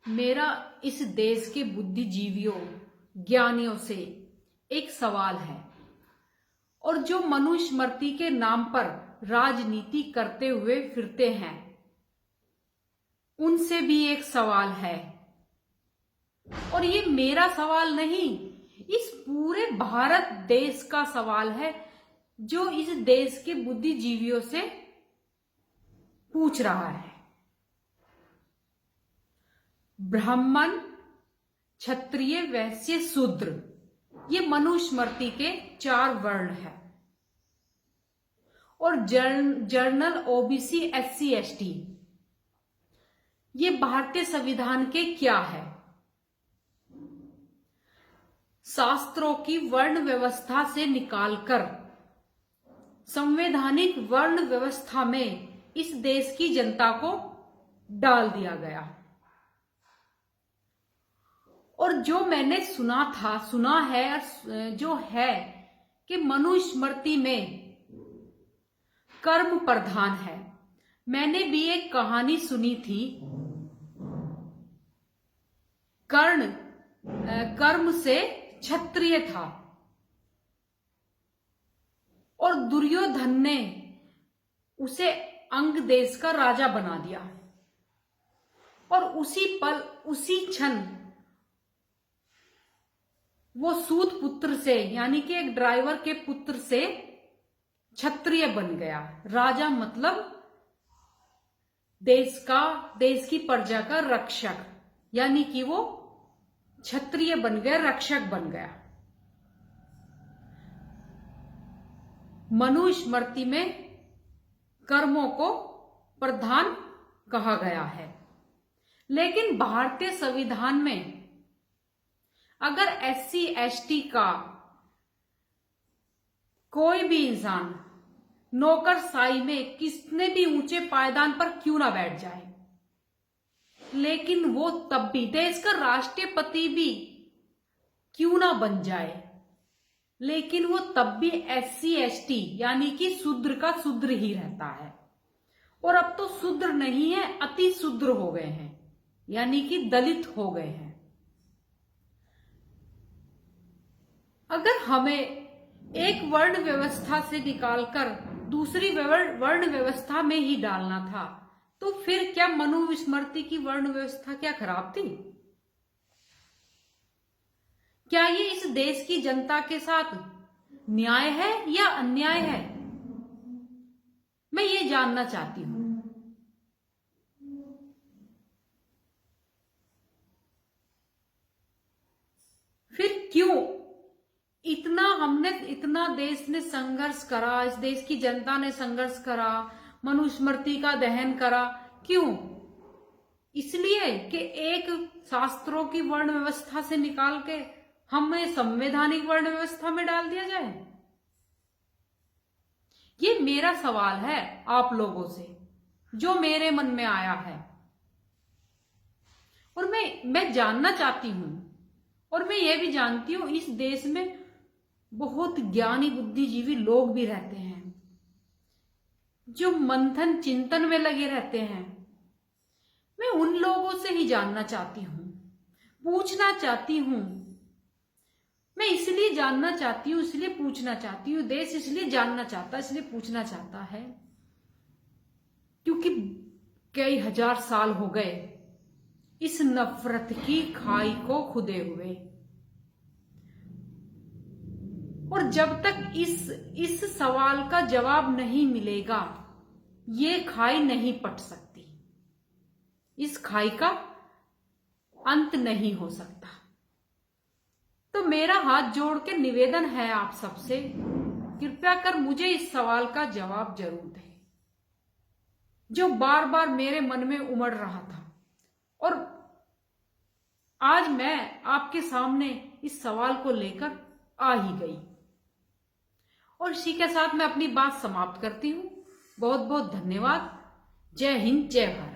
मेरा इस देश के बुद्धिजीवियों, ज्ञानियों से एक सवाल है, और जो मनुस्मृति के नाम पर राजनीति करते हुए फिरते हैं, उनसे भी एक सवाल है। और ये मेरा सवाल नहीं, इस पूरे भारत देश का सवाल है, जो इस देश के बुद्धिजीवियों से पूछ रहा है। ब्राह्मण, क्षत्रिय, वैश्य, शूद्र, ये मनुस्मृति के 4 वर्ण हैं। और जर्नल, ओबीसी, एससी, एसटी, ये भारतीय संविधान के क्या है? शास्त्रों की वर्ण व्यवस्था से निकालकर संवैधानिक वर्ण व्यवस्था में इस देश की जनता को डाल दिया गया। और जो मैंने सुना है जो है कि मनुस्मृति में कर्म प्रधान है। मैंने भी एक कहानी सुनी थी, कर्ण कर्म से क्षत्रिय था और दुर्योधन ने उसे अंग देश का राजा बना दिया, और उसी पल, उसी क्षण वो सूत पुत्र से, यानी कि एक ड्राइवर के पुत्र से क्षत्रिय बन गया। राजा मतलब देश की प्रजा का रक्षक, यानी कि वो क्षत्रिय बन गया, रक्षक बन गया। मनुस्मृति में कर्मों को प्रधान कहा गया है, लेकिन भारतीय संविधान में अगर एससी एसटी का कोई भी इंसान नौकरशाही में कितने भी ऊंचे पायदान पर क्यों ना बैठ जाए, लेकिन वो तब भी देश का राष्ट्रपति भी क्यों ना बन जाए, लेकिन वो तब भी एससी एसटी यानी कि शूद्र का शूद्र ही रहता है। और अब तो शूद्र नहीं है, अति शूद्र हो गए हैं, यानी कि दलित हो गए हैं। अगर हमें एक वर्ण व्यवस्था से निकालकर दूसरी वर्ण व्यवस्था में ही डालना था, तो फिर क्या मनुस्मृति की वर्ण व्यवस्था क्या खराब थी? क्या ये इस देश की जनता के साथ न्याय है या अन्याय है? मैं ये जानना चाहती हूं। फिर क्यों इतना देश ने संघर्ष करा, इस देश की जनता ने संघर्ष करा, मनुस्मृति का दहन करा? क्यों? इसलिए कि एक शास्त्रों की वर्ण व्यवस्था से निकाल के हमें संवैधानिक वर्ण व्यवस्था में डाल दिया जाए। ये मेरा सवाल है आप लोगों से, जो मेरे मन में आया है, और मैं जानना चाहती हूं। और मैं ये भी जानती हूं, इस देश में बहुत ज्ञानी बुद्धिजीवी लोग भी रहते हैं, जो मंथन चिंतन में लगे रहते हैं। मैं उन लोगों से ही जानना चाहती हूं, पूछना चाहती हूं। मैं इसलिए जानना चाहती हूं, इसलिए पूछना चाहती हूं, देश इसलिए जानना चाहता है, इसलिए पूछना चाहता है, क्योंकि कई हजार साल हो गए इस नफरत की खाई को खुदे हुए, और जब तक इस सवाल का जवाब नहीं मिलेगा, ये खाई नहीं पट सकती, इस खाई का अंत नहीं हो सकता। तो मेरा हाथ जोड़ के निवेदन है आप सबसे, कृपया कर मुझे इस सवाल का जवाब जरूर दें, जो बार बार मेरे मन में उमड़ रहा था, और आज मैं आपके सामने इस सवाल को लेकर आ ही गई। और इसी के साथ मैं अपनी बात समाप्त करती हूं। बहुत बहुत धन्यवाद। जय हिंद, जय भारत।